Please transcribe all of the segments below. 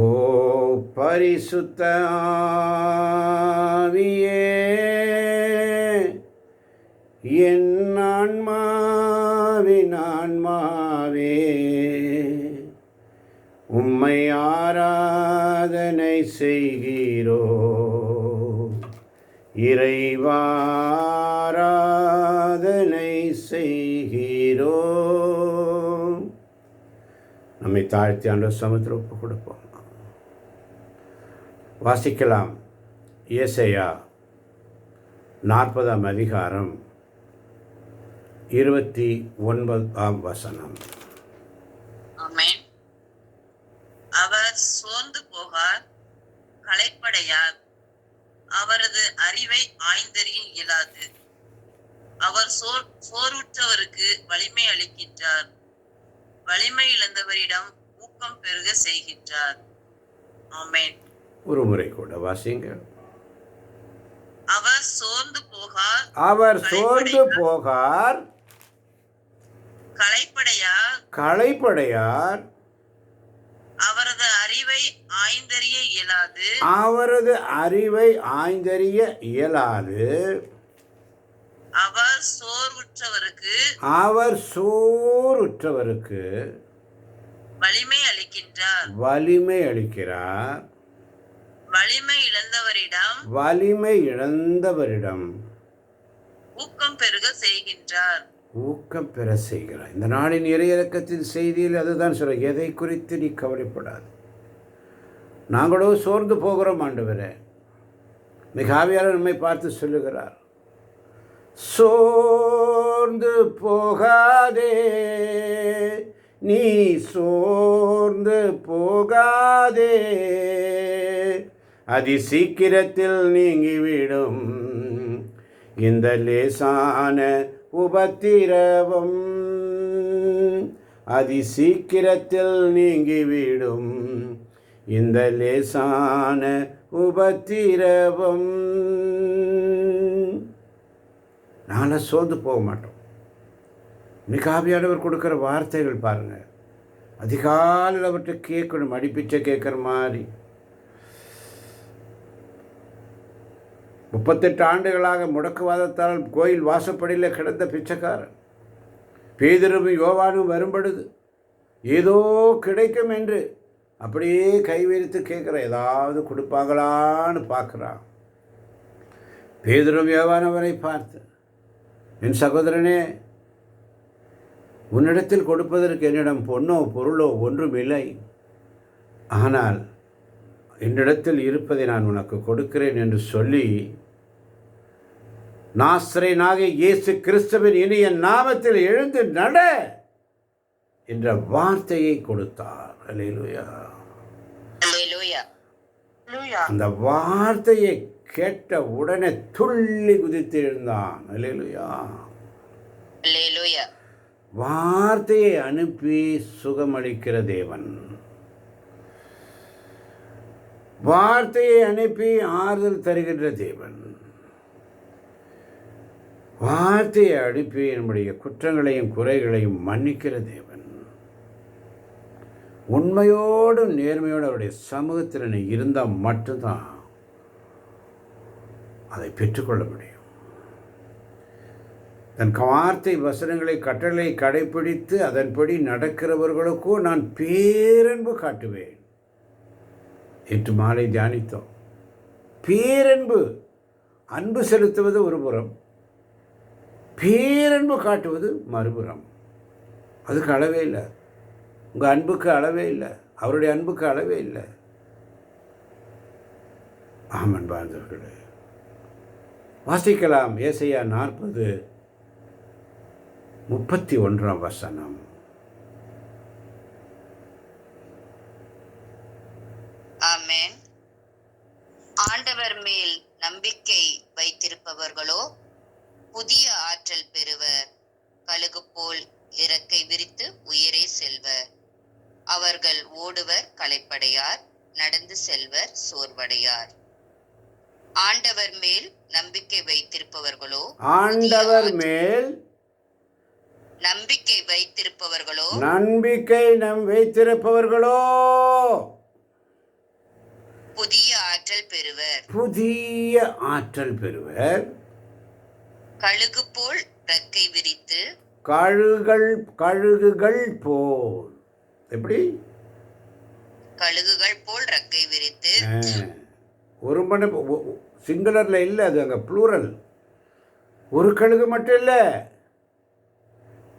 ஓ பரிசுத்த ஆவியே, என் ஆன்மாவின் ஆன்மாவே, உம்மை ஆராதனை செய்கிறோ. இறைவாராதனை செய்கிறோ. நம்மை தாழ்த்தி ஆண்டவர் சமுத்திரம் ஒப்பு கொடுப்போம். வாசிக்கலாம். ஏசாயா 40 அதிகாரம் 29 வசனம். அவர் சோர்ந்து போகார், களைப்படையார், அவரது அறிவை ஆய்ந்தறிய இயலாது. அவர் சோர்வுற்றவருக்கு வலிமை அளிக்கின்றார், வலிமை இழந்தவரிடம் ஊக்கம் பெருக செய்கின்றார். ஆமென். ஒரு முறை கூட வாசிங்க. அவர் சோர்ந்து போகார், களைப்படையார், அவரது அறிவை ஆய்ந்தறிய இயலாது. அவர் சோர்வுற்றவருக்கு வலிமை அளிக்கிறார், வலிமை இழந்தவரிடம் ஊக்கம் பெற செய்கிறார். இந்த நாளின் இறையிறக்கத்தின் செய்தியில் அதுதான் சொல்ற. எதை குறித்து நீ கவலைப்படாது. நாங்களோ சோர்ந்து போகிறோம் ஆண்டவரே. மிக ஆவியாளர் நம்மை பார்த்து சொல்லுகிறார், சோர்ந்து போகாதே, நீ சோர்ந்து போகாதே, அதி சீக்கிரத்தில் நீங்கிவிடும் இந்த லேசான உபத்திரவம், அதி சீக்கிரத்தில் நீங்கிவிடும் இந்த லேசான உபத்திரவம். நானும் சோர்ந்து போக மாட்டோம். இன்னைக்கு ஆவியானவர் கொடுக்குற வார்த்தைகள் பாருங்கள். அதிகாலையில் அவர்கிட்ட கேட்கணும். அடிப்பிச்சை கேட்குற மாதிரி. 38 ஆண்டுகளாக முடக்குவாதத்தால் கோயில் வாசப்படியில் கிடந்த பிச்சைக்காரன் பேதுருவும் யோவானும் வரும்பொழுது ஏதோ கிடைக்கும் என்று அப்படியே கைவிரித்து கேட்குற. ஏதாவது கொடுப்பாங்களான்னு பார்க்குறான். பேதுருவும் யோவான் அவரை பார்த்து, என் சகோதரனே, உன்னிடத்தில் கொடுப்பதற்கு என்னிடம் பொன்னோ பொருளோ ஒன்றும் இல்லை. ஆனால் என்னிடத்தில் இருப்பதை நான் உனக்கு கொடுக்கிறேன் என்று சொல்லி நாசரேயனாகிய இயேசு கிறிஸ்துவின் இனிய நாமத்தில் எழுந்து நட என்ற வார்த்தையை கொடுத்தார். அல்லேலூயா. அந்த வார்த்தையை கேட்ட உடனே துள்ளி குதித்து எழுந்தான். அல்லேலூயா. வார்த்தையை அனுப்பி சுகமளிக்கிற தேவன், வார்த்தையை அனுப்பி ஆறுதல் தருகின்ற தேவன், வார்த்தையை அனுப்பி நம்முடைய குற்றங்களையும் குறைகளையும் மன்னிக்கிற தேவன், உண்மையோடும் நேர்மையோடு அவருடைய சமூகத்தில் இருந்தால் மட்டும்தான் அதை பெற்றுக்கொள்ள முடியும். தன் வார்த்தை வசனங்களை கட்டளை கடைபிடித்து அதன்படி நடக்கிறவர்களுக்கோ நான் பேரன்பு காட்டுவேன். நேற்று மாலை தியானித்தோம். பேரன்பு, அன்பு செலுத்துவது ஒரு புறம், பேரன்பு காட்டுவது மறுபுறம். அதுக்கு அளவே இல்லை. உங்கள் அன்புக்கு அளவே இல்லை, அவருடைய அன்புக்கு அளவே இல்லை. ஆமன் பாந்தவர்களே, வாசிக்கலாம். ஏசாயா 40:31 வசனம். ஆமென். ஆண்டவர் மேல் நம்பிக்கை வைத்திருப்பவர்களோ புதிய ஆற்றல் பெறுவர், கழுகு போல் இறக்கை விரித்து உயிரே செல்வர். அவர்கள் ஓடுவர், களைப்படையார், நடந்து செல்வர், சோர்வடையார். ஆண்டவர் மேல் நம்பிக்கை வைத்திருப்பவர்களோ நம்பிக்கை வைத்திருப்பவர்களோ, நம்பிக்கை வைத்திருப்பவர்களோ புதிய ஆற்றல் பெறுவர். புதிய ஆற்றல் பெறுவர். கழுகு போல் ரெக்கை விரித்து கழுகுகள் போல். எப்படி? கழுகுகள் போல் ரெக்கை விரித்து ஒரு மணி சிங்குலரில் இல்லை, அது அங்கே ப்ளூரல். ஒரு கழுகு மட்டும் இல்லை,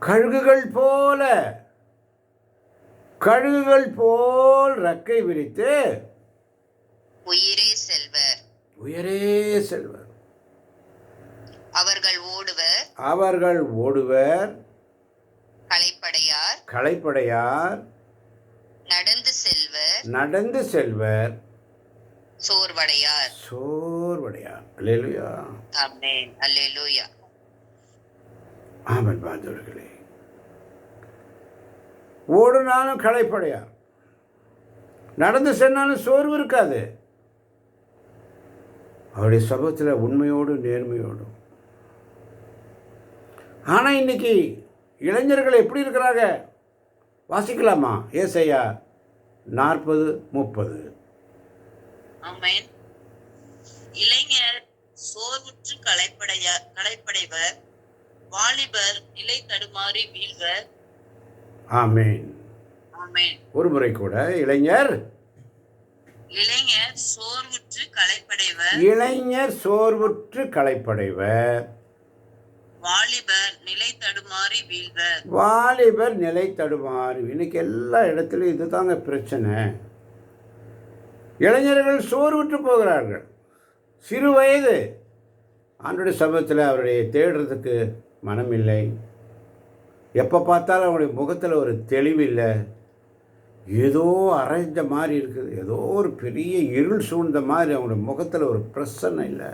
கழுகுகள் போல் ரெக்கை விரித்து உயிரே செல்வர். அவர்கள் ஓடுவர். களைப்படையார். நடந்து செல்வர். சோர்வடையார். அல்லேலூயா. ஆமென். அல்லேலூயா. ஆமென். பாந்தவர்களே, ஓடுனாலும் களைப்படையார், நடந்து சென்னாலும் சோர்வு இருக்காது. அவருடைய சமூகத்தில் உண்மையோடும் நேர்மையோடும். ஆனால் இன்னைக்கு இளைஞர்கள் எப்படி இருக்கிறாங்க? வாசிக்கலாமா? ஏசாயா 40:30. ஆமென். இளைஞர் சோர்வுற்று களைப்படைவர். வாலிபர் நிலை தடுமாறி வீழ்வர். ஆமென். ஆமென். ஒரு முறை கூட இளைஞர் சோர்வுற்று களைப்படைவர். வாலிபர் நிலை தடுமாறி. இன்னைக்கு எல்லா இடத்துலையும் இதுதாங்க பிரச்சனை. இளைஞர்கள் சோர்வுற்று போகிறார்கள். சிறு வயது ஆண்டவருடைய சமூகத்தில் அவருடைய தேடுறதுக்கு மனமில்லை. எப்போ பார்த்தாலும் அவனுடைய முகத்தில் ஒரு தெளிவில்லை. ஏதோ அரைஞ்ச மாதிரி இருக்குது. ஏதோ ஒரு பெரிய இருள் சூழ்ந்த மாதிரி அவனுடைய முகத்தில் ஒரு பிரசன்னம் இல்லை.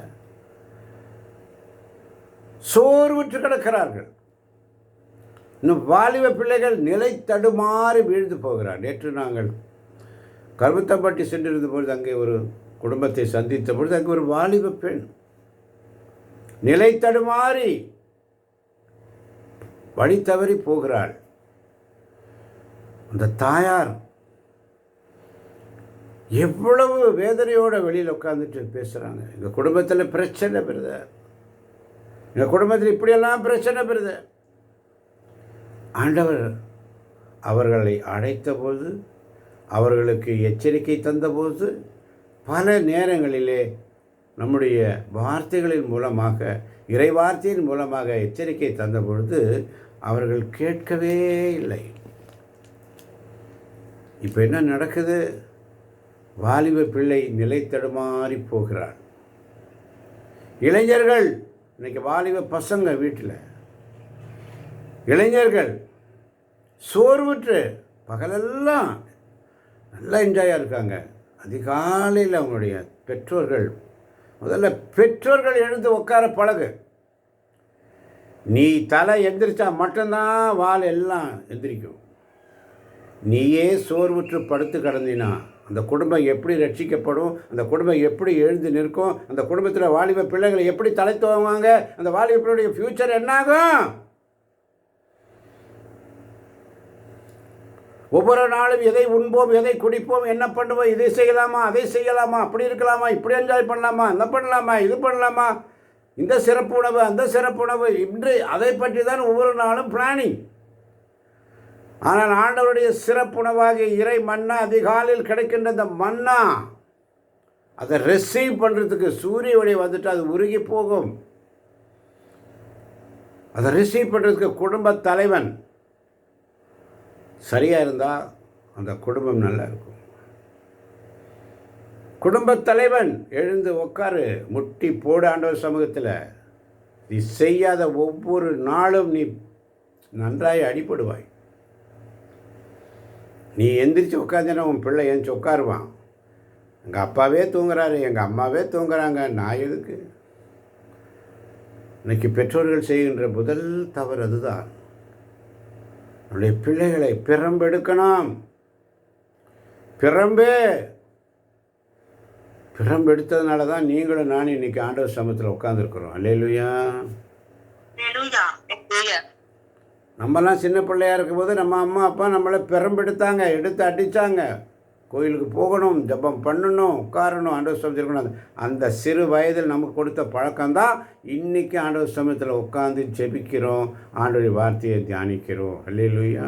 சோர்வுற்று கிடக்கிறார்கள். இன்னும் வாலிப பிள்ளைகள் நிலை தடுமாறி வீழ்ந்து போகிறார். நேற்று நாங்கள் கருமத்தம்பட்டி சென்றிருந்த பொழுது அங்கே ஒரு குடும்பத்தை சந்தித்த பொழுது அங்கே ஒரு வாலிப பெண் நிலை தடுமாறி வழி தவறி போகிறாள். அந்த தாயார் எவ்வளவு வேதனையோட வெளியில் உட்காந்துட்டு பேசுகிறாங்க. எங்கள் குடும்பத்தில் பிரச்சனை பெறுத, எங்கள் குடும்பத்தில் இப்படியெல்லாம் பிரச்சனை பெறுத. ஆண்டவர் அவர்களை அழைத்தபோது, அவர்களுக்கு எச்சரிக்கை தந்தபோது, பல நேரங்களிலே நம்முடைய வார்த்தைகளின் மூலமாக, இறை வார்த்தையின் மூலமாக எச்சரிக்கை தந்தபொழுது அவர்கள் கேட்கவே இல்லை. இப்போ என்ன நடக்குது? வாலிப பிள்ளை நிலை தடுமாறி போகிறார். இளைஞர்கள் இன்னைக்கு வாலிப பசங்க வீட்டில் இளைஞர்கள் சோர்வுற்று பகலெல்லாம் நல்லா என்ஜாயாக இருக்காங்க. அதிகாலையில் அவங்களுடைய பெற்றோர்கள் எழுந்து உட்கார பழகு. நீ தலை எந்திரிச்சா மட்டும்தான் வால் எல்லாம் எந்திரிக்கும். நீயே சோர்வுற்று படுத்து கிடந்தினா அந்த குடும்பம் எப்படி ரட்சிக்கப்படும்? அந்த குடும்பம் எப்படி எழுந்து நிற்கும்? அந்த குடும்பத்தில் வாலிப பிள்ளைகளை எப்படி தலை துவங்குவாங்க? அந்த வாலிப பிள்ளையுடைய ஃப்யூச்சர் என்னாகும்? ஒவ்வொரு நாளும் எதை உண்போம், எதை குடிப்போம், என்ன பண்ணுவோம், இதை செய்யலாமா, அதை செய்யலாமா, அப்படி இருக்கலாமா, இப்படி என்ஜாய் பண்ணலாமா, அந்த பண்ணலாமா, இது பண்ணலாமா, இந்த சிறப்பு உணவு, அந்த சிறப்பு உணவு, இன்று அதை பற்றி தான் ஒவ்வொரு நாளும் பிளானிங். ஆனால் ஆண்டவருடைய சிறப்புணவாக இறை மன்னா, அதிகாலையில் கிடைக்கின்ற அந்த மன்னா, அதை ரிசீவ் பண்ணுறதுக்கு சூரிய ஒளி வந்துட்டு அது உருகி போகும். அதை ரிசீவ் பண்ணுறதுக்கு குடும்ப தலைவன் சரியாக இருந்தால் அந்த குடும்பம் நல்லா இருக்கும். குடும்ப தலைவன் எழுந்து உட்காரு, முட்டி போடு ஆண்டவர் சமூகத்தில். நீ செய்யாத ஒவ்வொரு நாளும் நீ நன்றாய் அடிபடுவாய். நீ எந்திரிச்சு உட்காந்துன்னா உன் பிள்ளை எழுந்துச்சு உட்காருவான். எங்கள் அப்பாவே தூங்குறாரு, எங்கள் அம்மாவே தூங்குறாங்க, நான் எதுக்கு? இன்னைக்கு பெற்றோர்கள் செய்கின்ற முதல் தவறு அதுதான். நம்முடைய பிள்ளைகளை பிறம்பெடுக்கணும். பிறம்பெடுத்ததுனால தான் நீங்களும் நானும் இன்னைக்கு ஆண்டவர் சமூகத்தில் உட்காந்துருக்குறோம். அல்லேலூயா. நம்மலாம் சின்ன பிள்ளையாக இருக்கும்போது நம்ம அம்மா அப்பா நம்மளை பிறம்பெடுத்தாங்க, எடுத்து அடித்தாங்க. கோயிலுக்கு போகணும், ஜெபம் பண்ணணும், உட்காரணும், ஆண்டவர் சமூகத்தில் இருக்கணும். அந்த சிறு வயதில் நமக்கு கொடுத்த பழக்கம்தான் இன்றைக்கி ஆண்டவர் சமூகத்தில் உட்காந்து ஜெபிக்கிறோம், ஆண்டவருடைய வார்த்தையை தியானிக்கிறோம். அல்லேலூயா.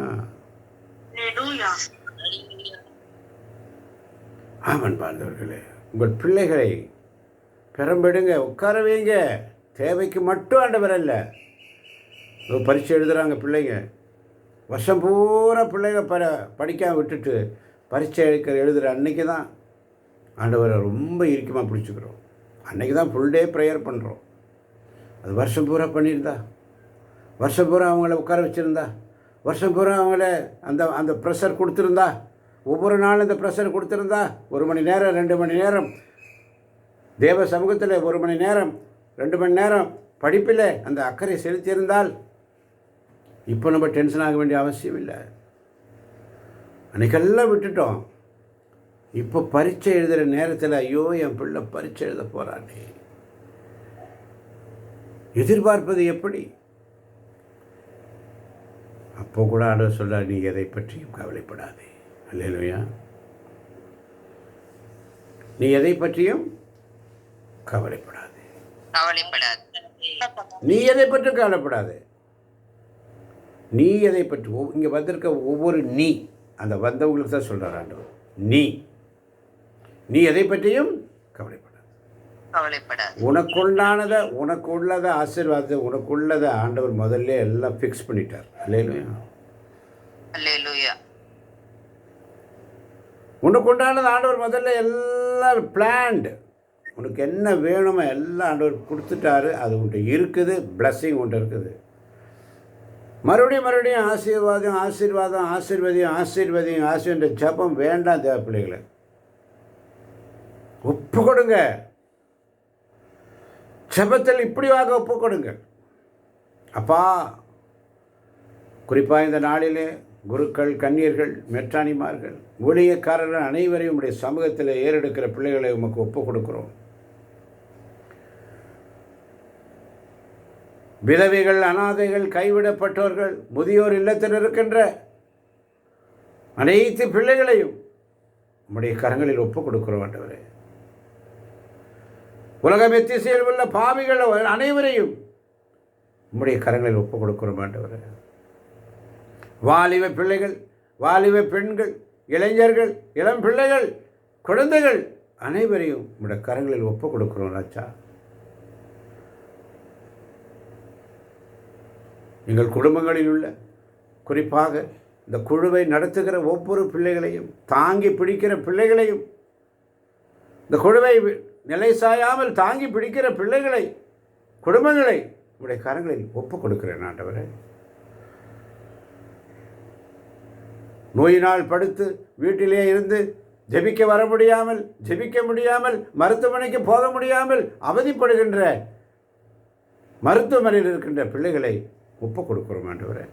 ஆமன் பார்த்தவர்களே, உங்கள் பிள்ளைகளை பெரும்பெடுங்க, உட்கார வைங்க. தேவைக்கு மட்டும் ஆண்டவர் அல்ல. பரீட்சை எழுதுகிறாங்க பிள்ளைங்க, வருஷம் பூரா பிள்ளைங்க படிக்காமல் விட்டுட்டு பரீட்சை எழுதுகிற அன்றைக்கி தான் ஆண்டவரை ரொம்ப இறுக்கமாக பிடிச்சிக்கிறோம். அன்றைக்கி தான் ஃபுல் டே ப்ரேயர் பண்ணுறோம். அது வருஷம் பூரா பண்ணியிருந்தா, வருஷம் பூரா அவங்கள உட்கார வச்சுருந்தா, வருஷம் பூரா அவங்கள அந்த அந்த ப்ரெஷர் கொடுத்துருந்தா, ஒவ்வொரு நாளும் இந்த ப்ரெஷர் கொடுத்துருந்தா, 1 மணி நேரம் 2 மணி நேரம் தேவ சமூகத்தில் 1 மணி நேரம் 2 மணி நேரம் படிப்பில் அந்த அக்கறை செலுத்தியிருந்தால் இப்போ நம்ம டென்ஷன் ஆக வேண்டிய அவசியம் இல்லை. அன்றைக்கெல்லாம் விட்டுட்டோம். இப்போ பரீட்சை எழுதுகிற நேரத்தில் ஐயோ என் பிள்ளை பரீட்சை எழுத போகிறானே, எதிர்பார்ப்பது எப்படி? அப்போ கூட ஆண்டவர் சொல்றார், நீ எதை பற்றியும் கவலைப்படாதே. அல்லேலூயா. நீ எதை பற்றியும் கவலைப்படாதே. நீ எதை பற்றியும் கவலைப்படாதே. நீ எதை பற்றி இங்கே வந்திருக்க ஒவ்வொரு நீ, அந்த வந்தவங்களுக்கு தான் சொல்கிறார் ஆண்டவர், நீ எதை பற்றியும் கவலைப்படாது. உனக்குள்ளத ஆசீர்வாதத்தை, உனக்குள்ளத ஆண்டவர் முதல்ல எல்லாம் ஃபிக்ஸ் பண்ணிட்டார். அல்லேலூயா. உனக்குண்டானது ஆண்டவர் முதல்ல எல்லாம் பிளான்டு. உனக்கு என்ன வேணுமோ எல்லாம் ஆண்டவர் கொடுத்துட்டாரு. அது உன்ட்டு இருக்குது, பிளஸ்ஸிங் உன்ட்டு இருக்குது. மறுபடியும் ஆசீர்வாதியும் ஜபம் வேண்டாம். தேவ பிள்ளைகளை ஒப்பு கொடுங்க. ஜபத்தில் இப்படியாக ஒப்பு கொடுங்க. அப்பா, குறிப்பாக இந்த நாளிலே குருக்கள், கன்னியர்கள், மெற்றானிமார்கள், ஊழியக்காரர்கள் அனைவரையும் உடைய சமூகத்தில் ஏறெடுக்கிற பிள்ளைகளை உமக்கு ஒப்பு கொடுக்கிறோம். விதவைகள், அனாதைகள், கைவிடப்பட்டவர்கள், முதியோர் இல்லத்தில் இருக்கின்ற அனைத்து பிள்ளைகளையும் உம்முடைய கரங்களில் ஒப்பு கொடுக்கிறோம் ஆண்டவரே. உலகம் எத்திசையில் உள்ள பாவிகள் அனைவரையும் உம்முடைய கரங்களில் ஒப்பு கொடுக்கிறோம் ஆண்டவரே. வாலிப பிள்ளைகள், வாலிப பெண்கள், இளைஞர்கள், இளம் பிள்ளைகள், குழந்தைகள் அனைவரையும் உம்முடைய கரங்களில் ஒப்பு கொடுக்கிறோம் ராஜா. எங்கள் குடும்பங்களில் உள்ள, குறிப்பாக இந்த குழுவை நடத்துகிற ஒவ்வொரு பிள்ளைகளையும், தாங்கி பிடிக்கிற பிள்ளைகளையும், இந்த குழுவை நிலை சாயாமல் தாங்கி பிடிக்கிற பிள்ளைகளை, குடும்பங்களை உடைய கரங்களில் ஒப்பு கொடுக்கிறேன் ஆண்டவரே. நோயினால் படுத்து வீட்டிலே இருந்து ஜெபிக்க முடியாமல் மருத்துவமனைக்கு போக முடியாமல் அவதிப்படுகின்ற, மருத்துவமனையில் இருக்கின்ற பிள்ளைகளை ஒப்பு கொடுக்கிறோம் ஆண்டவரே.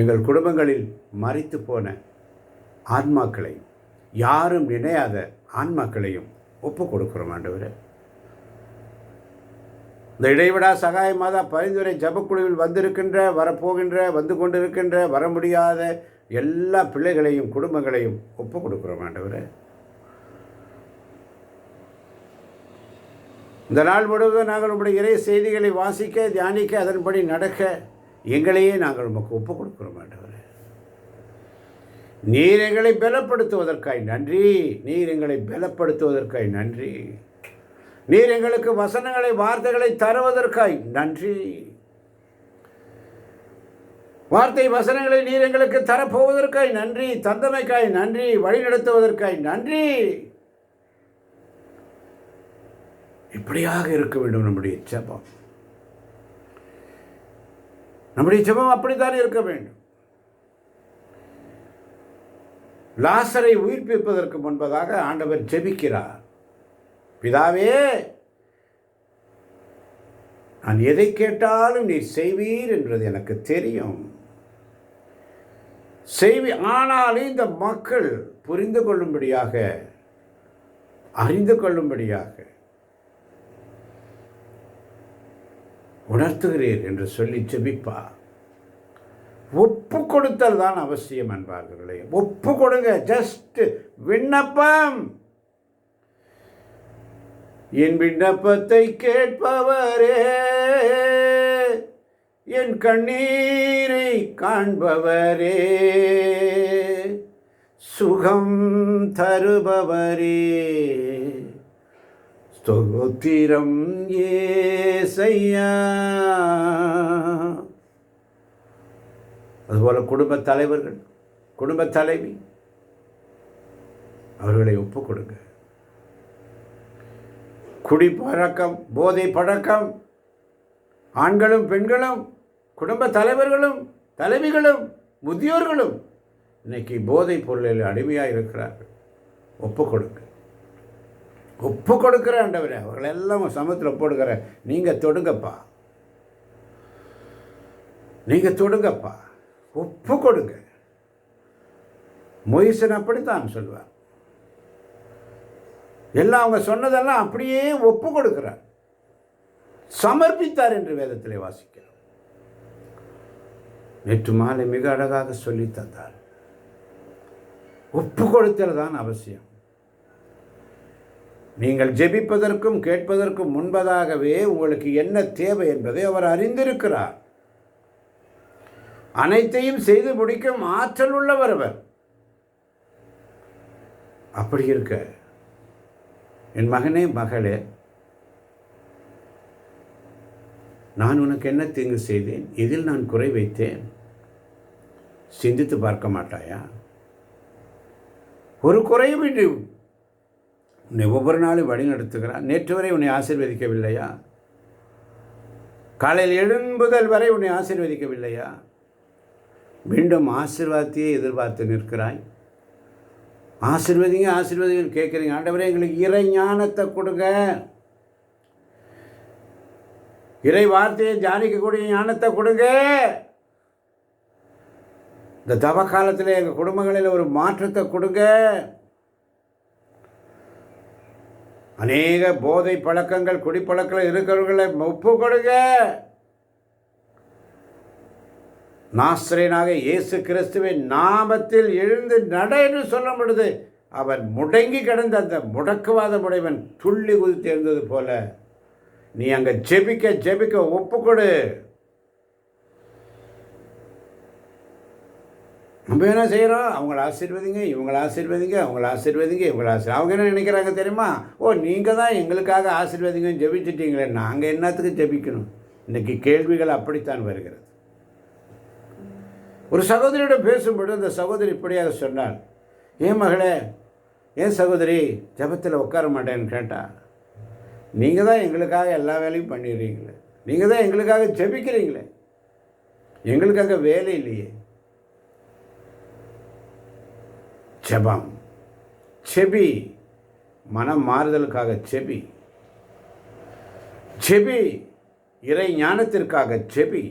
எங்கள் குடும்பங்களில் மரித்து போன ஆன்மாக்களையும், யாரும் நினையாத ஆன்மாக்களையும் ஒப்பு கொடுக்கிறோம் ஆண்டவரே. இந்த இடைவிடா சகாய மாதா பரிந்துரை ஜபக்குழுவில் வந்திருக்கின்ற, வரப்போகின்ற, வந்து கொண்டிருக்கின்ற, வர முடியாத எல்லா பிள்ளைகளையும், குடும்பங்களையும் ஒப்பு கொடுக்கிறோம் ஆண்டவரே. இந்த நாள் முழுவதும் நாங்கள் உங்களுடைய இறை செய்திகளை வாசிக்க, தியானிக்க, அதன்படி நடக்க எங்களையே நாங்கள் உமக்கு ஒப்பு கொடுக்கிறோம் ஆண்டவரே. நீர் எங்களை பலப்படுத்துவதற்காய் நன்றி. நீர் எங்களுக்கு வசனங்களை, வார்த்தைகளை தருவதற்காய் நன்றி. வார்த்தை வசனங்களை நீர் எங்களுக்கு தரப்போவதற்காய் நன்றி. தந்தமைக்காய் நன்றி. வழிநடத்துவதற்காய் நன்றி. இப்படியாக இருக்க வேண்டும் நம்முடைய ஜெபம். நம்முடைய ஜெபம் அப்படித்தான் இருக்க வேண்டும். லாசரை உயிர்ப்பிப்பதற்கு முன்பதாக ஆண்டவர் ஜெபிக்கிறார். பிதாவே, நான் எதை கேட்டாலும் நீர் செய்வீர் என்றது எனக்கு தெரியும். ஆனாலும் இந்த மக்கள் புரிந்து கொள்ளும்படியாக, அறிந்து கொள்ளும்படியாக உணர்த்துகிறீர் என்று சொல்லி ஜெபிப்பார். ஒப்பு கொடுத்தல் தான் அவசியம் என்பார்களே. ஒப்பு கொடுங்க. ஜஸ்ட் விண்ணப்பம். என் விண்ணப்பத்தை கேட்பவரே, என் கண்ணீரை காண்பவரே, சுகம் தருபவரே, ஸ்தோத்திரம் ஏசையா. அதுபோல குடும்பத் தலைவர்கள், குடும்பத் தலைவி, அவர்களை ஒப்பு கொடுங்க. குடிப்பழக்கம், போதை பழக்கம், ஆண்களும் பெண்களும், குடும்ப தலைவர்களும் தலைவிகளும் முதியோர்களும் இன்னைக்கு போதைப் பொருளில் அடிமையாக இருக்கிறார்கள். ஒப்பு கொடுங்க. ஒப்பு கொடுக்குற ஆண்டவரே, அவர்களெல்லாம் சமத்தில் ஒப்பு கொடுக்குற. நீங்கள் தொடுங்கப்பா, நீங்கள் தொடுங்கப்பா, ஒப்பு கொடுங்க. மோசேன் அப்படித்தான் சொல்வார். எல்லாம் அவங்க சொன்னதெல்லாம் அப்படியே ஒப்பு கொடுக்கிறார், சமர்ப்பித்தார் என்று வேதத்திலே வாசிக்கிறோம். நேற்று மாலை மிக அழகாக சொல்லி தந்தார். ஒப்பு கொடுத்தல் தான் அவசியம். நீங்கள் ஜெபிப்பதற்கும் கேட்பதற்கும் முன்பதாகவே உங்களுக்கு என்ன தேவை என்பதை அவர் அறிந்திருக்கிறார். அனைத்தையும் செய்து முடிக்கும் ஆற்றல் உள்ளவர் அவர். அப்படி இருக்க, என் மகனே மகளே, நான் உனக்கு என்ன தீங்கு செய்தேன், இதில் நான் குறை வைத்தேன், சிந்தித்து பார்க்க மாட்டாயா? ஒரு குறையும் இன்றி உன்னை ஒவ்வொரு நாளும் வழி நடத்துகிறான். நேற்று வரை உன்னை ஆசீர்வதிக்கவில்லையா? காலையில் எழும்புதல் வரை உன்னை ஆசீர்வதிக்கவில்லையா? மீண்டும் ஆசீர்வாதத்தையே எதிர்பார்த்து நிற்கிறாய். ஆசீர்வதிங்க ஆசீர்வதிங்கன்னு கேட்குறீங்க. ஆண்டவரே, எங்களுக்கு இறை ஞானத்தை கொடுங்க, இறை வார்த்தையை தியானிக்கக்கூடிய ஞானத்தை கொடுங்க. இந்த தவ காலத்தில் எங்கள் குடும்பங்களில் ஒரு மாற்றத்தை கொடுங்க. அநேக போதை பழக்கங்கள், குடிப்பழக்கங்கள் இருக்கிறவர்களை ஒப்பு கொடுங்க. நாசரேயனாக இயேசு கிறிஸ்துவின் நாமத்தில் எழுந்து நட என்று சொல்ல முடியுது. அவன் முடங்கி கிடந்த அந்த முடக்குவாத முடைவன் துள்ளி குதித்து எழுந்தது போல நீ அங்கே ஜெபிக்க ஜெபிக்க ஒப்பு கொடு. நம்ம என்ன செய்கிறோம்? அவங்கள ஆசீர்வதிங்க, இவங்களை ஆசீர்வதிங்க, அவங்கள ஆசீர்வதிங்க, இவங்கள அவங்க என்ன நினைக்கிறாங்க தெரியுமா? ஓ, நீங்கள் தான் எங்களுக்காக ஆசீர்வதிங்கன்னு ஜெபிச்சிட்டீங்களே, நாங்கள் என்னத்துக்கு ஜெபிக்கணும்? இன்றைக்கி கேள்விகள் அப்படித்தான் வருகிறது. ஒரு சகோதரியிடம் பேசும்பொழுது அந்த சகோதரி இப்படியாக சொன்னாள், ஏன் மகளே, ஏன் சகோதரி ஜெபத்தில் உட்கார மாட்டேன்னு கேட்டா, நீங்கள் தான் எங்களுக்காக எல்லா வேலையும் பண்ணிடுறீங்களே, நீங்கள் தான் எங்களுக்காக ஜெபிக்கிறீங்களே, எங்களுக்காக வேலை இல்லையே. ஜெபம், செபி, மனம் மாறுதலுக்காக செபி, ஜெபி, இறை ஞானத்திற்காக ஜெபி,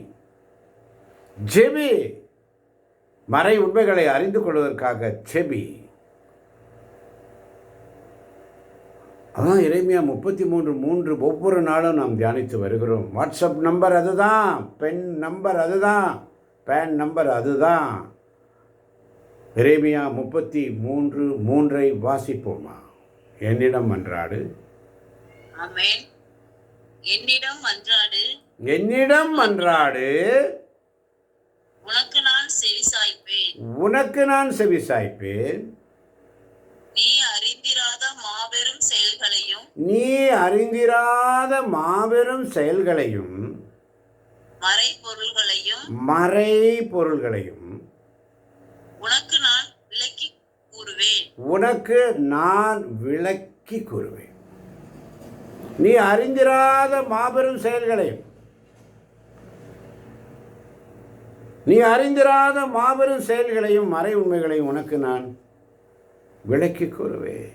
ஜெபி, மறை உண்மைகளை அறிந்து கொள்வதற்காக செபி. அதான் எரேமியா 33:3 ஒவ்வொரு நாளும் நாம் தியானித்து வருகிறோம். வாட்ஸ்அப் நம்பர் அதுதான், பென் நம்பர் அதுதான், பேன் நம்பர் அதுதான். எரேமியா 33:3 வாசிப்போமா? என்னிடம் மன்றாடு, ஆமென். என்னிடம் மன்றாடு, என்னிடம் மன்றாடு, உனக்கு நான் செவிசாய்ப்பேன், உனக்கு நான் செவிசாய்ப்பேன். நீ அறிந்திராத மாபெரும் செயல்களையும், நீ அறிந்திராத மாபெரும் செயல்களையும், மறை பொருள்களையும், மறை பொருள்களையும் உனக்கு நான் விளக்கி கூறுவேன், உனக்கு நான் விளக்கி கூறுவேன். நீ அறிந்திராத மாபெரும் செயல்களையும், நீ அறிந்திராத மாபெரும் செயல்களையும் மறை உண்மைகளையும் உனக்கு நான் விளக்கி கூறுவேன்.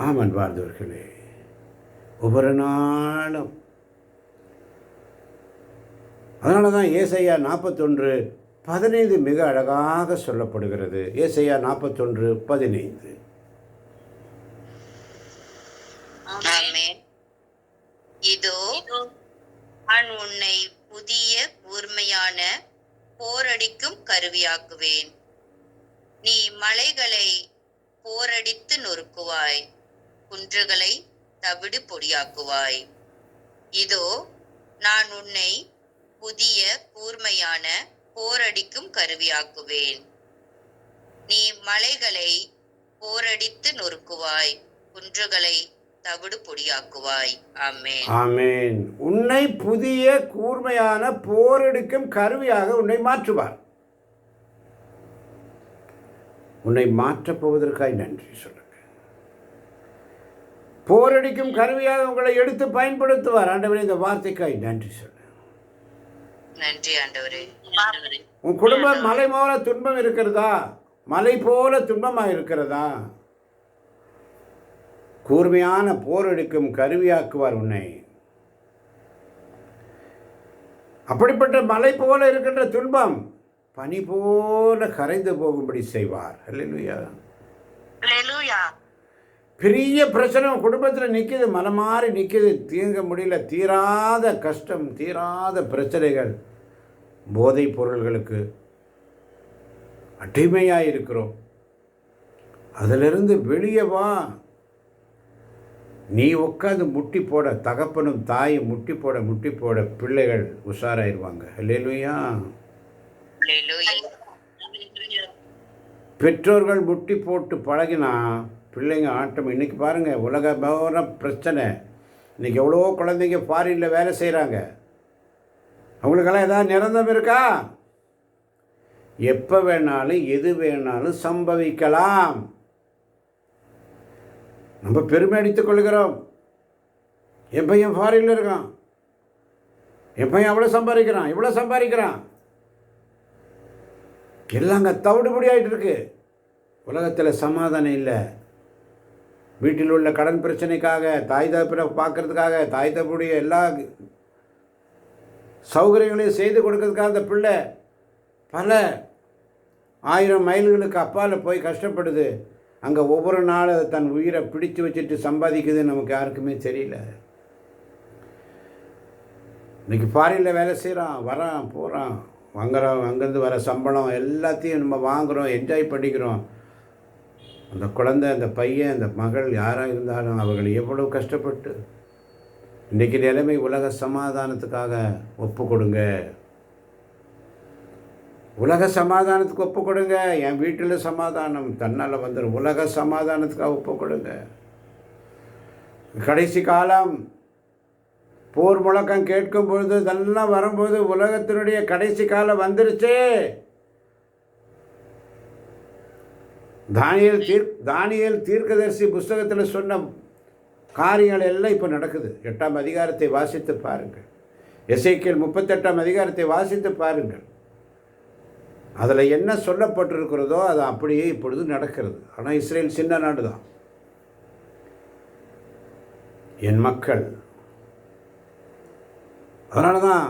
ஆமன் வாழ்ந்தவர்களே, ஒவ்வொரு நாளும் அதனால தான் ஏசாயா 41:15 மிக அழகாக சொல்லப்படுகிறது. ஏசாயா 41:15. ஆமென். இதோ நான் உன்னை புதிய கூர்மையான போரடிக்கும் கருவியாக்குவேன். நீ மலைகளை போரடித்து நொறுக்குவாய், குன்றுகளை தவிடு பொடியாக்குவாய். இதோ நான் உன்னை புதிய கூர்மையான போரடிக்கும் கருவியாக்குவேன். நீ மலைகளை போரடித்து நொறுக்குவாய், குன்றுகளை தவிடு பொடியாக்குவாய். ஆமென். ஆமென். உன்னை புதிய கூர்மையான போரெடுக்கும் கருவியாக உன்னை மாற்றுவார். உன்னை மாற்றப் போவதற்காய் நன்றி சொல்லுங்க. போரடிக்கும் கருவியாக உங்களை எடுத்து பயன்படுத்துவார். ஆண்டவரே, இந்த வார்த்தைக்காய் நன்றி சொல்லு. நன்றி ஆண்டவரே. உன் குடும்பம் மலை போல துன்பம் இருக்கிறதா? மலை போல துன்பமாக இருக்கிறதா? கூர்மையான போரெடுக்கும் கருவியாக்குவார் உன்னை. அப்படிப்பட்ட மலை போல இருக்கின்ற துன்பம் பனி போல கரைந்து போகும்படி செய்வார். அல்லேலூயா. அல்லேலூயா. பெரிய பிரச்சனை குடும்பத்தில் நிற்கிது, மனமாறி நிற்கிது, தீர்க்க முடியல, தீராத கஷ்டம், தீராத பிரச்சனைகள், போதைப் பொருள்களுக்கு அடிமையாக இருக்கிறோம். அதிலிருந்து வெளியே வா. நீ உட்காந்து முட்டி போட, தகப்பனும் தாயும் முட்டி போட பிள்ளைகள் உஷாராயிருவாங்க. அல்லேலூயா. பெற்றோர்கள் முட்டி போட்டு பழகினா பிள்ளைங்க ஆட்டம். இன்றைக்கி பாருங்கள், உலக பிரச்சனை. இன்றைக்கி எவ்வளோ குழந்தைங்க ஃபாரினில் வேலை செய்கிறாங்க. அவங்களுக்கெல்லாம் ஏதாவது நிரந்தரம் இருக்கா? எப்போ வேணாலும் எது வேணாலும் சம்பவிக்கலாம். நம்ம பெருமை அடித்துக் கொள்கிறோம். என் பையன் ஃபாரினில் இருக்கான், என் பையன் அவ்வளோ சம்பாதிக்கிறான், இவ்வளோ சம்பாதிக்கிறான். எல்லாம் அங்கே தவிடுபடி ஆகிட்டு இருக்கு. உலகத்தில் சமாதானம் இல்லை. வீட்டில் உள்ள கடன் பிரச்சனைக்காக, தாய் தகப்பனை பார்க்கறதுக்காக, தாய் தகப்புடைய எல்லா சௌகரியங்களையும் செய்து கொடுக்கறதுக்காக அந்த பிள்ளை பல 1000 மைல்களுக்கு அப்பால் போய் கஷ்டப்படுது. அங்கே ஒவ்வொரு நாளும் தன் உயிரை பிடிச்சு வச்சுட்டு சம்பாதிக்குது. நமக்கு யாருக்குமே தெரியல. இன்றைக்கி ஃபாரினில் வேலை செய்கிறான், வரான், போகிறான், வாங்குகிறோம். அங்கேருந்து வர சம்பளம் எல்லாத்தையும் நம்ம வாங்குகிறோம், என்ஜாய் பண்ணிக்கிறோம். அந்த குழந்தை, அந்த பையன், அந்த மகள் யாராக இருந்தாலும் அவர்கள் எவ்வளோ கஷ்டப்பட்டு. இன்றைக்கி நிலைமை உலக சமாதானத்துக்காக ஒப்பு கொடுங்க. உலக சமாதானத்துக்கு ஒப்பு கொடுங்க. என் வீட்டில் சமாதானம் தன்னால் வந்துடும். உலக சமாதானத்துக்காக ஒப்பு கொடுங்க. கடைசி காலம் போர் முழக்கம் கேட்கும் பொழுது, இதெல்லாம் வரும்போது உலகத்தினுடைய கடைசி காலம் வந்துருச்சு. தானியேல் தீர்க்கதரிசி புஸ்தகத்தில் சொன்ன காரியங்கள் எல்லாம் இப்போ நடக்குது. 8ஆம் அதிகாரத்தை வாசித்து பாருங்கள். எசேக்கியேல் 38ஆம் அதிகாரத்தை வாசித்து பாருங்கள். அதில் என்ன சொல்லப்பட்டிருக்கிறதோ அது அப்படியே இப்பொழுது நடக்கிறது. ஆனால் இஸ்ரேல் சின்ன நாடு தான். என் மக்கள். அதனால தான்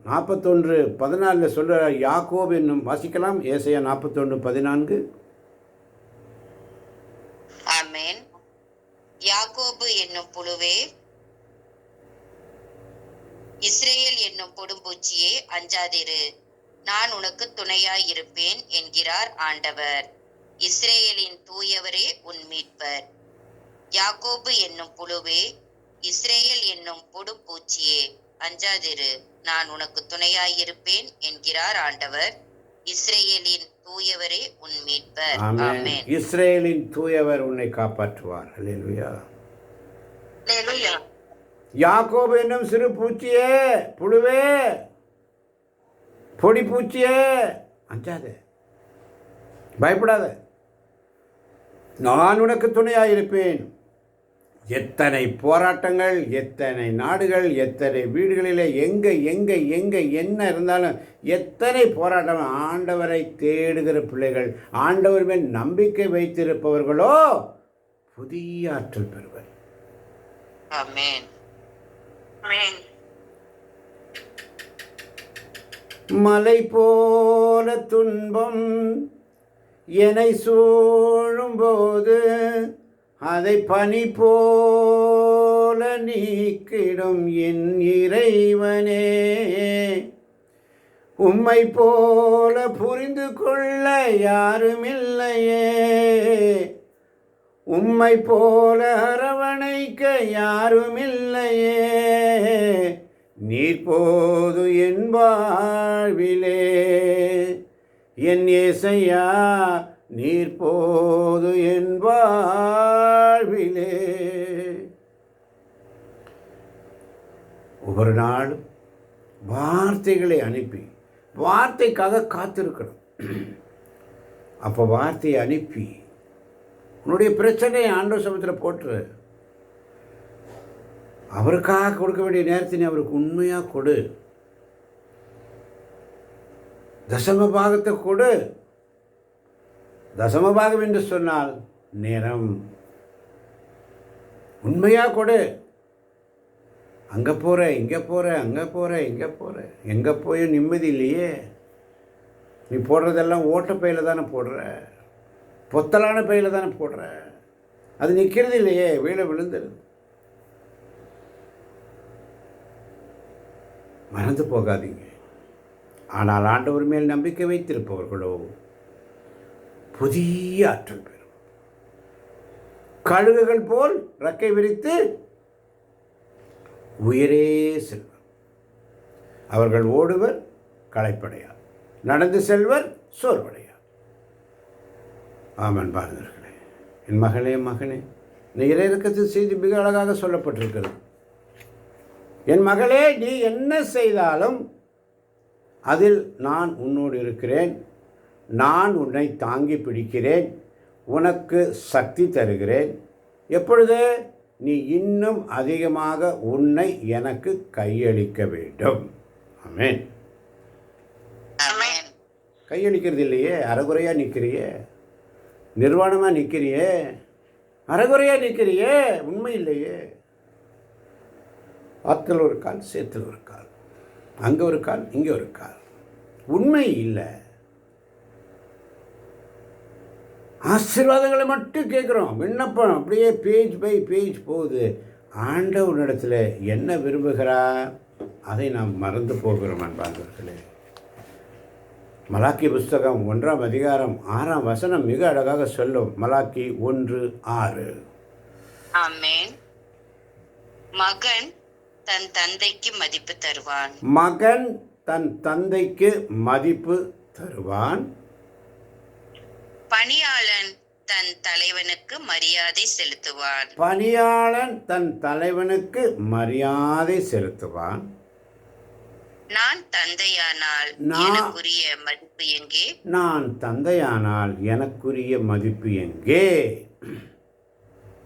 41:14 சொல்ல யாக்கோபு என்னும், வாசிக்கலாம், ஏசாயா 41:14. ஆமென். யாக்கோபு என்னும் புழுவே, இஸ்ரேல் என்னும் கொடும்பூச்சியே, அஞ்சாதிரு, நான் உனக்கு துணையாயிருப்பேன் என்கிறார் ஆண்டவர். இஸ்ரேலின் தூயவரே உன் மீட்பர். யாக்கோபு என்னும் புழுவே, இஸ்ரேல் என்னும் கொடும்பூச்சியே, அஞ்சாதிரு, நான் உனக்கு துணையாயிருப்பேன் என்கிறார் ஆண்டவர். இஸ்ரேலின் தூயவரே உன் மீட்பர். ஆமென். இஸ்ரேலின் தூயவர் உன்னை காப்பாற்றுவார். அல்லேலூயா. அல்லேலூயா. யாக்கோபு என்னும் சிறு பூச்சியே, புழுவே, பொடி பூச்சியே, அஞ்சாதே, பயப்படாத, நான் உனக்கு துணையாயிருப்பேன். எத்தனை போராட்டங்கள், எத்தனை நாடுகள், எத்தனை வீடுகளில் எங்கே எங்கே எங்கே என்ன இருந்தாலும் எத்தனை போராட்டம். ஆண்டவரை தேடுகிற பிள்ளைகள், ஆண்டவர் மேல் நம்பிக்கை வைத்திருப்பவர்களோ புதிய ஆற்றல் பெறுவர். ஆமென். ஆமென். மலை போல துன்பம் என்னை சூழும்போது அதை பனி போல போல நீக்கிடும் என் இறைவனே, உம்மை போல புரிந்து கொள்ள யாருமில்லையே, உம்மை போல அரவணைக்க யாருமில்லையே, நீர் போது என் வாழ்விலே, என் இயேசையா நீர் போது என் வாழ்விலே. ஒவ்வொரு நாளும் வார்த்தைகளை அனுப்பி வார்த்தைக்காக காத்திருக்கணும். அப்போ வார்த்தையை அனுப்பி உன்னுடைய பிரச்சனையை ஆண்டவர் சமூகத்தில் போட்டுரு. அவருக்காக கொடுக்க வேண்டிய நேரத்தை அவருக்கு உண்மையாக கொடு. தசம பாகத்தை கொடு. தசம பாகம் என்று சொன்னால் நேரம். உண்மையாக கொடு. அங்கே போகிற இங்கே போகிற அங்கே போகிற இங்கே போகிற எங்கே போய் நிம்மதி இல்லையே. நீ போடுறதெல்லாம் ஓட்ட பையில் தானே போடுற, பொத்தலான பையில் தானே போடுற. அது நிற்கிறது இல்லையே, வீழ விழுந்துடுது. மறந்து போகாதீங்க. ஆனால் ஆண்டவர் மேல் நம்பிக்கை வைத்திருப்பவர்களோ புதிய ஆற்றல் பெறும். கழுகுகள் போல் ரெக்கை விரித்து உயரே செல்வர். அவர்கள் ஓடுவர் களைப்படையார், நடந்து செல்வர் சோர்வடையார். ஆமன் பாருங்களே. என் மகளே மகனே, இந்த இறையிறக்கத்தின் செய்தி மிக அழகாக சொல்லப்பட்டிருக்கிறது. என் மகளே, நீ என்ன செய்தாலும் அதில் நான் உன்னோடு இருக்கிறேன். நான் உன்னை தாங்கி பிடிக்கிறேன். உனக்கு சக்தி தருகிறேன். எப்பொழுது நீ இன்னும் அதிகமாக உன்னை எனக்கு கையளிக்க வேண்டும். ஆமென். கையளிக்கிறது இல்லையே, அரைகுறையாக நிற்கிறியே, நிர்வாணமாக நிற்கிறியே, அரைகுறையாக நிற்கிறியே, உண்மை இல்லையே. ஆத்தில் ஒரு கால், சேத்தில் ஒரு கால், அங்கே ஒரு கால், இங்கே ஒரு கால், உண்மை இல்லை. ஆசீர்வாதங்களை மட்டும் கேட்குறோம். விண்ணப்பம் அப்படியே பேஜ் பை பேஜ் போகுது. ஆண்டவனிடத்தில் என்ன விரும்புகிறார் அதை நாம் மறந்து போகிறோம் அன்பார்களே. மலாக்கி புஸ்தகம் 1ஆம் அதிகாரம் 6ஆம் வசனம் மிக அழகாக சொல்லும். மலாக்கி 1:6. ஆமென். மகன் தன் தந்தைக்கு மதிப்பு தருவான். மகன் தன் தந்தைக்கு மதிப்பு தருவான். பணியாளன் தன் தலைவனுக்கு மரியாதை செலுத்துவான். பணியாளன் தன் தலைவனுக்கு மரியாதை செலுத்துவான். நான் தந்தையானால் எனக்குரிய மதிப்பு எங்கே? நான் தந்தையானால் எனக்குரிய மதிப்பு எங்கே?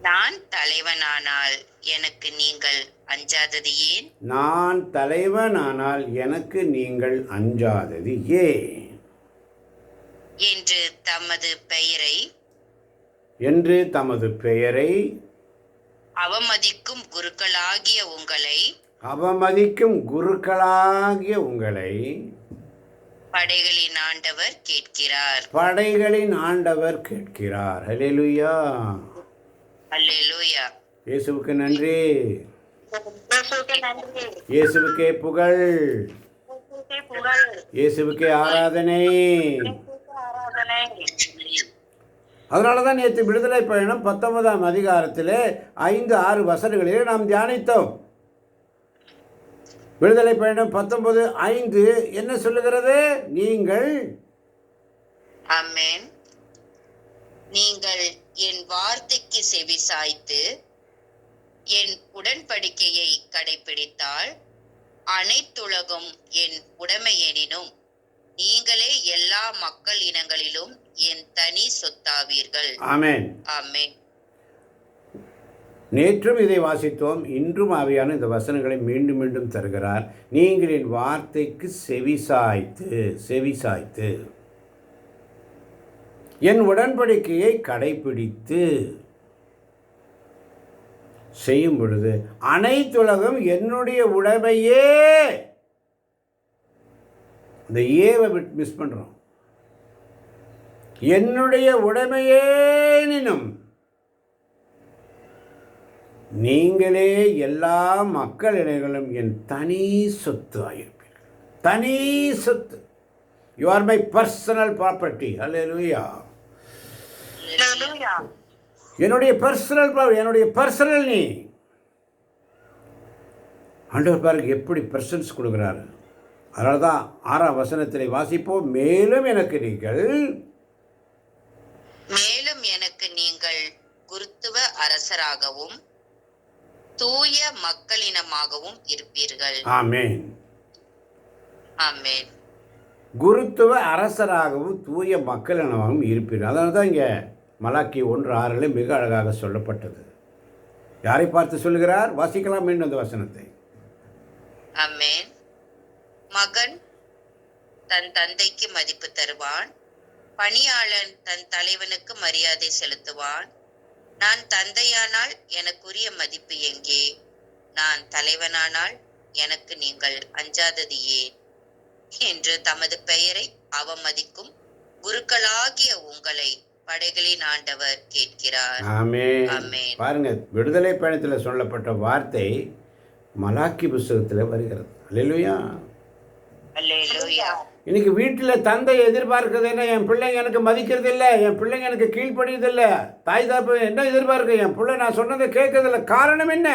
நான் தலைவனானால் எனக்கு நீங்கள் அஞ்சாதது ஏன்? நான் தலைவனானால் எனக்கு நீங்கள் அஞ்சாதது ஏன்? என்று தமது பெயரை அவமதிக்கும் குருக்களாகிய உங்களை படைகளின் ஆண்டவர் கேட்கிறார். ஹல்லேலூயா. அல்லேலூயா. இயேசுவுக்கு நன்றி. இயேசுவுக்கே புகழ். இயேசுவுக்கே ஆராதனை. அதனால தான் நேற்று விடுதலை பயணம் 19ஆம் அதிகாரத்திலே 5-6 வசனங்களிலே நாம் தியானித்தோம். விடுதலை பயணம் 19:5 என்ன சொல்லுகிறது? நீங்கள் என் வார்த்தைக்கு செவி சாய்த்து என் உடன்படிக்கையை கடைபிடித்தால் அனைத்துலகம் என் உடைமையெனினும் நீங்களே எல்லா மக்கள் இனங்களிலும் என் தனி சொத்தாவீர்கள். ஆமென். ஆமென். நேற்றும் இதை வாசித்தோம். இன்றும் ஆவியான இந்த வசனங்களை மீண்டும் மீண்டும் தருகிறார். நீங்கள் என் வார்த்தைக்கு செவிசாய்த்து என் உடன்படிக்கையை கடைபிடித்து செய்யும் பொழுது அனைத்துலகம் என்னுடைய உடைமையே. இந்த ஏவை மிஸ் பண்ணுறோம். என்னுடைய உடைமையேனினும் நீங்களே எல்லா மக்களிடைகளும் என் தனி சொத்து ஆயிருப்பீர்கள். தனி சொத்து. You are my personal property. Hallelujah. என்னுடைய பர்சனல் என்னுடைய பர்சனல் நீ. ஆண்டவர் பாருங்க எப்படி பிரசன்ஸ் கொடுக்குறாரு. அதனால தான் 6ஆம் வசனத்திலே வாசிப்போம். மேலும் எனக்கு நீங்கள் குருத்துவ அரசராகவும் தூய மக்களினமாகவும் இருப்பீர்கள். ஆமென். ஆமென். குருத்துவ அரசராகவும் தூய மக்களினமாகவும் இருப்பீர்கள். அதனால தான் இங்கே மலாக்கி 1:6 மிக அழகாக சொல்லப்பட்டது. யாரை பார்த்து சொல்லுகிறார்? வாசிக்கலாம் மீண்டும் அந்த வசனத்தை. ஆமென். மகன் தன் தந்தைக்கு மதிப்பு தருவான், பணியாளன் தன் தலைவனுக்கு மரியாதை செலுத்துவான். நான் தந்தையானால் எனக்குரிய மதிப்பு எங்கே? நான் தலைவனானால் எனக்கு நீங்கள் அஞ்சாதது ஏன்? என்று தமது பெயரை அவமதிக்கும் குருக்களாகிய உங்களை படைகளின் ஆண்டவர் கேட்கிறார். ஆமென். ஆமென். பாருங்க, விடுதலை பயணத்தில் சொல்லப்பட்ட வார்த்தை மலாக்கி புஸ்தகத்தில் வருகிறது. அல்லேலூயா. அல்லேலூயா. இன்னைக்கு வீட்டில் தந்தை எதிர்பார்க்கிறது என்ன? என் பிள்ளைங்க எனக்கு மதிக்கிறது இல்லை, என் பிள்ளைங்க எனக்கு கீழ்ப்படியது இல்லை. தாய் தாப்பு என்ன எதிர்பார்க்க? என் பிள்ளை நான் சொன்னதை கேட்கறதில்ல. காரணம் என்ன?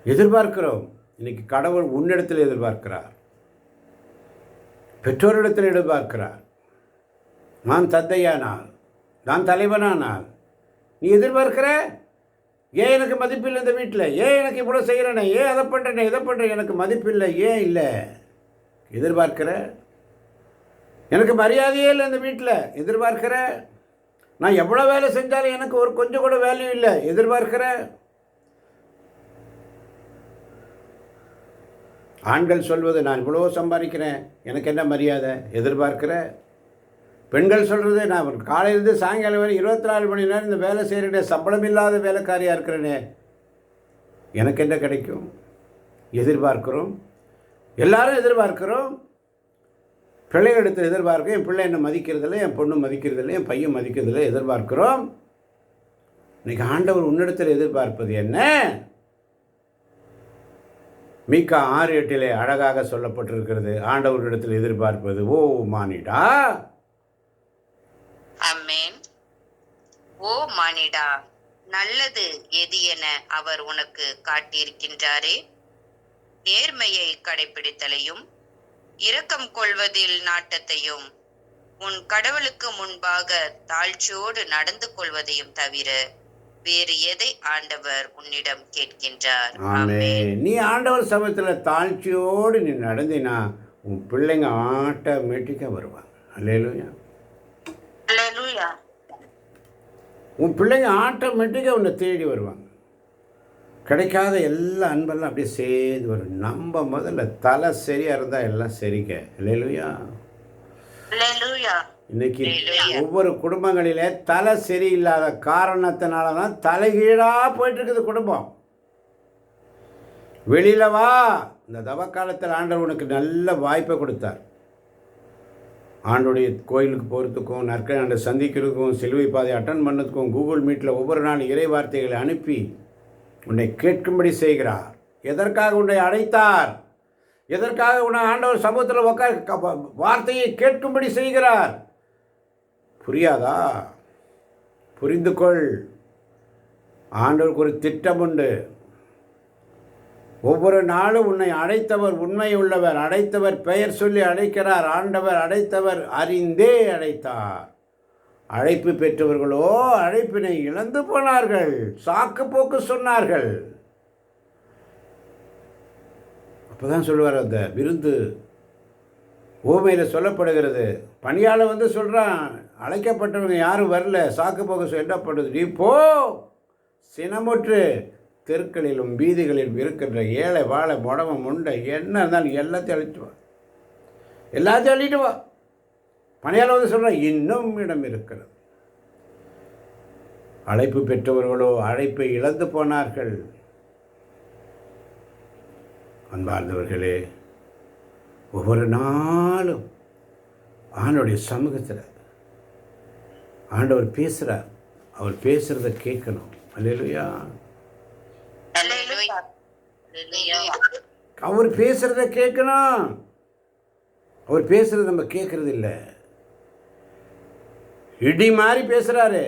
எதிர்பார்க்கிறோம். இன்னைக்கு கடவுள் உன்னிடத்தில் எதிர்பார்க்கிறார், பெற்றோரிடத்தில் எதிர்பார்க்கிறார். நான் தந்தையானால், நான் தலைவனானால் நீ எதிர்பார்க்கிற? ஏன் எனக்கு மதிப்பில்லை இந்த வீட்டில்? ஏன் எனக்கு இவ்வளோ செய்கிறேனே? ஏன் அதை பண்ணுறேனே இதை பண்ணுறேன்? எனக்கு மதிப்பில்லை. ஏன் இல்லை எதிர்பார்க்கிற? எனக்கு மரியாதையே இல்லை இந்த வீட்டில் எதிர்பார்க்கிற? நான் எவ்வளோ வேலை செஞ்சாலும் எனக்கு ஒரு கொஞ்சம் கூட வேல்யூ இல்லை எதிர்பார்க்கிற? ஆண்கள் சொல்வது நான் இவ்வளோ சம்பாதிக்கிறேன் எனக்கு என்ன மரியாதை எதிர்பார்க்கிற? பெண்கள் சொல்கிறது நான் காலையிலேருந்து சாயங்காலம் வரை 24 மணி நேரம் இந்த வேலை செய்கிறேனே, சம்பளம் இல்லாத வேலைக்காரியாக இருக்கிறேனே, எனக்கு என்ன கிடைக்கும்? எதிர்பார்க்கிறோம். எல்லாரும் எதிர்பார்க்கிறோம். பிள்ளைகளிடத்தில் எதிர்பார்க்கிறோம். என் பிள்ளை என்ன மதிக்கிறதில்லை, என் பொண்ணு மதிக்கிறதில்லை, என் பையன் மதிக்கிறதில்லை, எதிர்பார்க்கிறோம். இன்னைக்கு ஆண்டவர் உன்னிடத்தில் எதிர்பார்ப்பது என்ன? மீகா 6:8 அழகாக சொல்லப்பட்டிருக்கிறது. ஆண்டவரிடத்தில் எதிர்பார்ப்பது, ஓ மானிடா. ஆமென். ஓ மானிடா, நல்லது எது என அவர் உனக்கு காட்டியிருக்கின்றாரே. நேர்மையை கடைபிடித்தலையும் இரக்கம் கொள்வதில் நாட்டத்தையும் உன் கடவுளுக்கு முன்பாக தாழ்ச்சியோடு நடந்து கொள்வதையும் தவிர வேறு எதை ஆண்டவர் உன்னிடம் கேட்கின்றார்? ஆமென். நீ ஆண்டவர் சமயத்தில் தாழ்ச்சியோடு நீ நடந்தினா உன் பிள்ளைங்க ஆட்டோமேட்டிக்காக வருவாங்க. அல்லேலூயா. அல்லேலூயா. உன் பிள்ளைங்க ஆட்டோமேட்டிக்காக உன்னை தேடி வருவாங்க. கிடைக்காத எல்லா அன்பெல்லாம் அப்படியே சேர்ந்து வரும். நம்ம முதல்ல தலை சரியாக இருந்தால் எல்லாம் சரிங்க. அல்லேலூயா. அல்லேலூயா. இன்னைக்கு ஒவ்வொரு குடும்பங்களிலே தலை சரியில்லாத காரணத்தினால தான் தலைகீழாக போயிட்டுருக்குது குடும்பம். வெளியில் வா. இந்த தவக்காலத்தில் ஆண்டவர் உனக்கு நல்ல வாய்ப்பை கொடுத்தார். ஆண்டுடைய கோயிலுக்கு போகிறதுக்கும், நற்கனை சந்திக்கிறதுக்கும், சிலுவை பாதை அட்டன் பண்ணதுக்கும், கூகுள் மீட்டில் ஒவ்வொரு நாள் இறை வார்த்தைகளை அனுப்பி உன்னை கேட்கும்படி செய்கிறார். எதற்காக உன்னை அழைத்தார்? எதற்காக உன்னை ஆண்டவர் சமூகத்தில் உட்கார வார்த்தையை கேட்கும்படி செய்கிறார்? புரியாதா? புரிந்து கொள். ஆண்டவருக்கு ஒரு திட்டம் உண்டு. ஒவ்வொரு நாளும் உன்னை அழைத்தவர் உண்மை உள்ளவர். அழைத்தவர் பெயர் சொல்லி அழைக்கிறார். ஆண்டவர் அழைத்தவர் அறிந்தே அழைத்தார். அழைப்பு பெற்றவர்களோ அழைப்பினை இழந்து போனார்கள், சாக்கு போக்கு சொன்னார்கள். அப்போதான் சொல்லுவார், அந்த விருந்து ஓமையில் சொல்லப்படுகிறது. பணியாளர் வந்து சொல்கிறான், அழைக்கப்பட்டவங்க யாரும் வரல, சாக்கு போக்கு என்ன பண்ணுறது? நீ போ, சினமுற்று தெருக்களிலும் வீதிகளிலும் இருக்கின்ற ஏழை வாழை முடவம் முண்டை என்ன இருந்தாலும் எல்லாத்தையும் அழிட்டு வா, எல்லாத்தையும் அள்ளிட்டு வா. பணியாளர் வந்து சொல்கிறான், இன்னும் இடம் இருக்கிறது. அழைப்பு பெற்றவர்களோ அழைப்பை இழந்து போனார்கள். அன்பார்ந்தவர்களே, ஒவ்வொரு நாளும் ஆண்டவருடைய சமூகத்தில் ஆண்டவர் பேசுகிறார். அவர் பேசுகிறத கேட்கணும். அல்லேலூயா. அல்லேலூயா. அல்லேலூயா. அவர் பேசுகிறத கேட்கணும். அவர் பேசுகிறது நம்ம கேட்கறது இல்லை. இடி மாதிரி பேசுகிறாரு.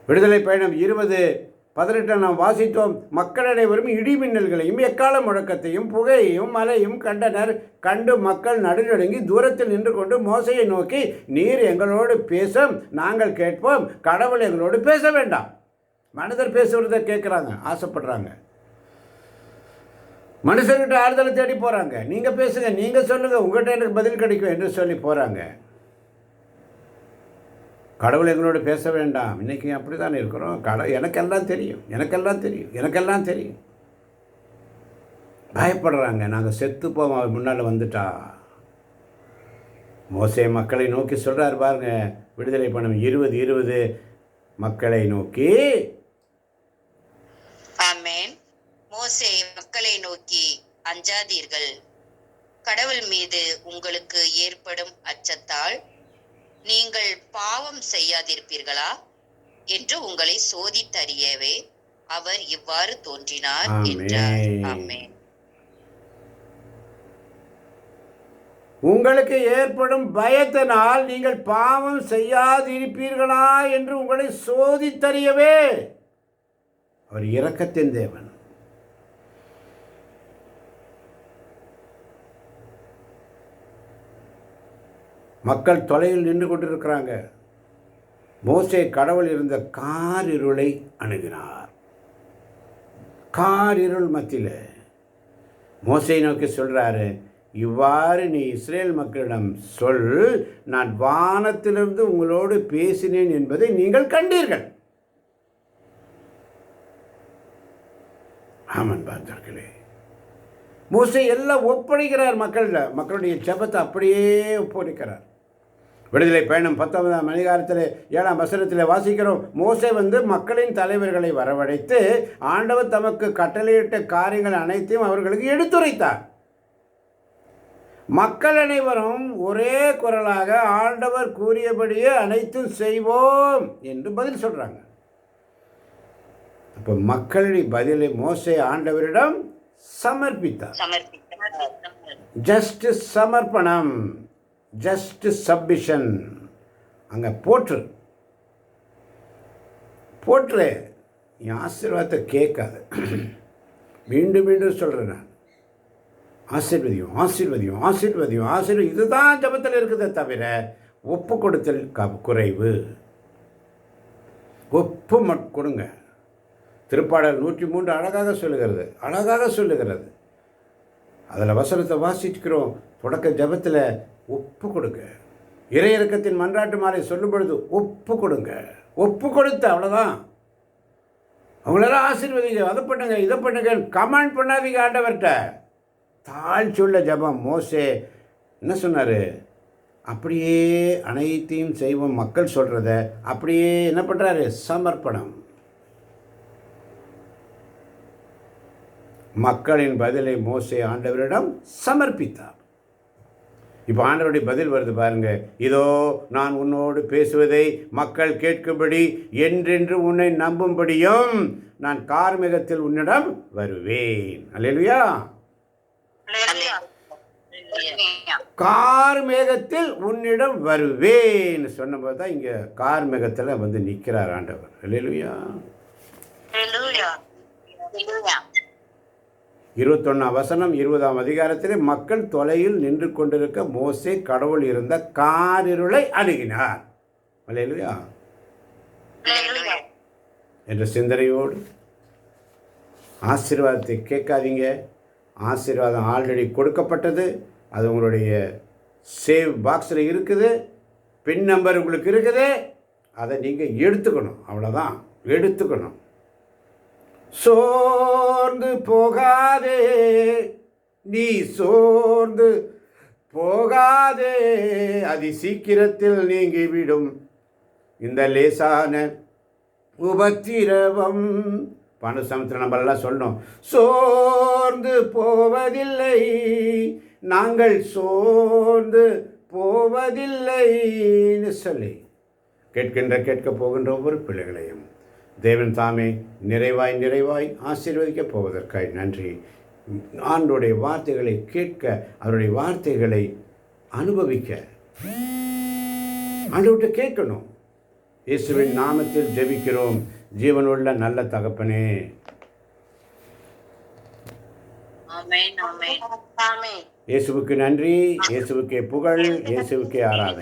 விடுதலை பயணம் 20:18 நாம் வாசித்தோம். மக்கள் அனைவரும் இடி மின்னல்களையும் எக்கால முழக்கத்தையும் புகையையும் மலையும் கண்டனர். கண்டு மக்கள் நடுநடுங்கி தூரத்தில் நின்று கொண்டு மோசையை நோக்கி, நீர் எங்களோடு பேசும், நாங்கள் கேட்போம், கடவுள் எங்களோடு பேச வேண்டாம். மனிதர் பேசுகிறத கேட்குறாங்க, ஆசைப்படுறாங்க. மனுஷர்கிட்ட ஆறுதலை தேடி போகிறாங்க. நீங்கள் பேசுங்க, நீங்கள் சொல்லுங்கள், உங்கள்கிட்ட எனக்கு பதில் கிடைக்கும் என்று சொல்லி போகிறாங்க. கடவுள் எங்களோடு பேச வேண்டாம். இன்றைக்கி அப்படி தான் இருக்கிறோம். எனக்கெல்லாம் தெரியும், எனக்கெல்லாம் தெரியும், எனக்கெல்லாம் தெரியும். பயப்படுறாங்க. நாங்கள் செத்து போவோம் அவர் முன்னால் வந்துட்டா. மோசே மக்களை நோக்கி சொல்கிறார் பாருங்க, விடுதலை பயணம் 20:20 மக்களை நோக்கி. ஆமென். மோசே மக்களை நோக்கி, அஞ்சாதீர்கள். கடவுள் மீது உங்களுக்கு ஏற்படும் அச்சத்தால் நீங்கள் பாவம் செய்யாதிருப்பீர்களா என்று உங்களை சோதித்தறியவே அவர் இவ்வாறு தோன்றினார் என்றார். ஆமென். உங்களுக்கு ஏற்படும் பயத்தினால் நீங்கள் பாவம் செய்யாதிருப்பீர்களா என்று உங்களை சோதித்தறியவே. அவர் இரக்கத்தின் தேவன். மக்கள் தொலைவில் நின்று கொண்டிருக்கிறாங்க. மோசே கடவுள் இருந்த காரிருளை அணுகினார். காரிருள் மத்தியில் மோசே நோக்கி சொல்கிறாரு, இவ்வாறு நீ இஸ்ரேல் மக்களிடம் சொல், நான் வானத்திலிருந்து உங்களோடு பேசினேன் என்பதை நீங்கள் கண்டீர்கள். ஆமன் பார்த்தர்களே, மோசே எல்லாம் ஒப்படைக்கிறார். மக்களுடைய ஜெபத்தை அப்படியே ஒப்படைக்கிறார். விடுதலை பயணம் 19ஆம் அதிகாரத்தில் 7ஆம் வசனத்தில் வாசிக்கிறோம். மோசே மக்களின் தலைவர்களை வரவழைத்து ஆண்டவர் தமக்கு கட்டளையிட்ட காரியங்கள் அனைத்தையும் அவர்களுக்கு எடுத்துரைத்தார். மக்கள் அனைவரும் ஒரே குரலாக ஆண்டவர் கூறியபடியே அனைத்தும் செய்வோம் என்று பதில் சொல்கிறாங்க. அப்போ மக்களுடைய பதிலை மோசே ஆண்டவரிடம் சமர்ப்பித்தார். ஜஸ்ட் சமர்ப்பணம், ஜஸ்ட் சப்மிஷன். அங்கே போற்று என் ஆசீர்வாதத்தை கேட்காத. மீண்டும் மீண்டும் சொல்கிறேன் நான், ஆசீர்வதியும் ஆசீர்வதியும் ஆசீர்வதியும் ஆசீர்வதி. இதுதான் ஜபத்தில் இருக்குதே தவிர ஒப்பு கொடுத்தல் குறைவு. ஒப்பு கொடுங்க. திருப்பாடல் 103 அழகாக சொல்லுகிறது. அதில் வசனத்தை வாசிக்கிறோம். தொடக்க ஜபத்தில் ஒப்பு கொடுங்க. இறை இறக்கத்தின் மன்றாட்டு மாலை சொல்லும் பொழுது ஒப்பு கொடுங்க. ஒப்பு கொடுத்து அவ்வளோதான். அவங்களெல்லாம் ஆசீர்வதிங்க, அதை பண்ணுங்க, இதை பண்ணுங்க, கமெண்ட் பண்ணாதீங்க ஆண்டவர்கிட்ட. தாழ்ச்சுள்ள ஜபம். மோசே என்ன சொன்னார்? அப்படியே அனைத்தையும் செய்வோம், மக்கள் சொல்கிறத அப்படியே என்ன பண்ணுறாரு? சமர்ப்பணம். மக்களின் பதிலை மோசே ஆண்டவரிடம் சமர்ப்பித்தார். இப்போ ஆண்டவருடைய பதில் வருது பாருங்க. இதோ நான் உன்னோடு பேசுவதை மக்கள் கேட்கும்படி என்றென்று உன்னை நம்பும்படியும் நான் கார்மேகத்தில் உன்னிடம் வருவேன். அல்லேலூயா. கார்மேகத்தில் உன்னிடம் வருவேன் சொன்னபோது தான் இங்கே கார்மேகத்தில் நிற்கிறார் ஆண்டவர். அல்லேலூயா. 21ஆம் வசனம் 20ஆம் அதிகாரத்திலே மக்கள் தொலையில் நின்று கொண்டிருக்க மோசே கடவுள் இருந்த காரிருளை அணுகினார். அல்லேலூயா என்ற சிந்தனையோடு ஆசீர்வாதத்தை கேட்காதீங்க. ஆசீர்வாதம் ஆல்ரெடி கொடுக்கப்பட்டது. அது உங்களுடைய சேவ் பாக்ஸில் இருக்குது. பின் நம்பர் உங்களுக்கு இருக்குது. அதை நீங்கள் எடுத்துக்கணும். அவ்வளோதான், எடுத்துக்கணும். சோர்ந்து போகாதே, நீ சோர்ந்து போகாதே, அதி சீக்கிரத்தில் நீங்கிவிடும் இந்த லேசான உபத்திரவம். பனுசமுத்திரம் நம்மளெல்லாம் சொல்லணும். சோர்ந்து போவதில்லை, நாங்கள் சோர்ந்து போவதில்லைன்னு சொல்லி கேட்க போகின்ற ஒவ்வொரு பிள்ளைகளையும் தேவன் தாமே நிறைவாய் நிறைவாய் ஆசீர்வதிக்கப் போவதற்காய் நன்றி. ஆண்டோடைய வார்த்தைகளை கேட்க, அவருடைய வார்த்தைகளை அனுபவிக்க ஆண்டவர்கிட்ட கேட்கணும். இயேசுவின் நாமத்தில் ஜெபிக்கிறோம் ஜீவனுள்ள நல்ல தகப்பனே. ஆமென் ஆமென் ஆமென். இயேசுவுக்கு நன்றி, இயேசுவுக்கே புகழ், இயேசுவுக்கே ஆராதனை.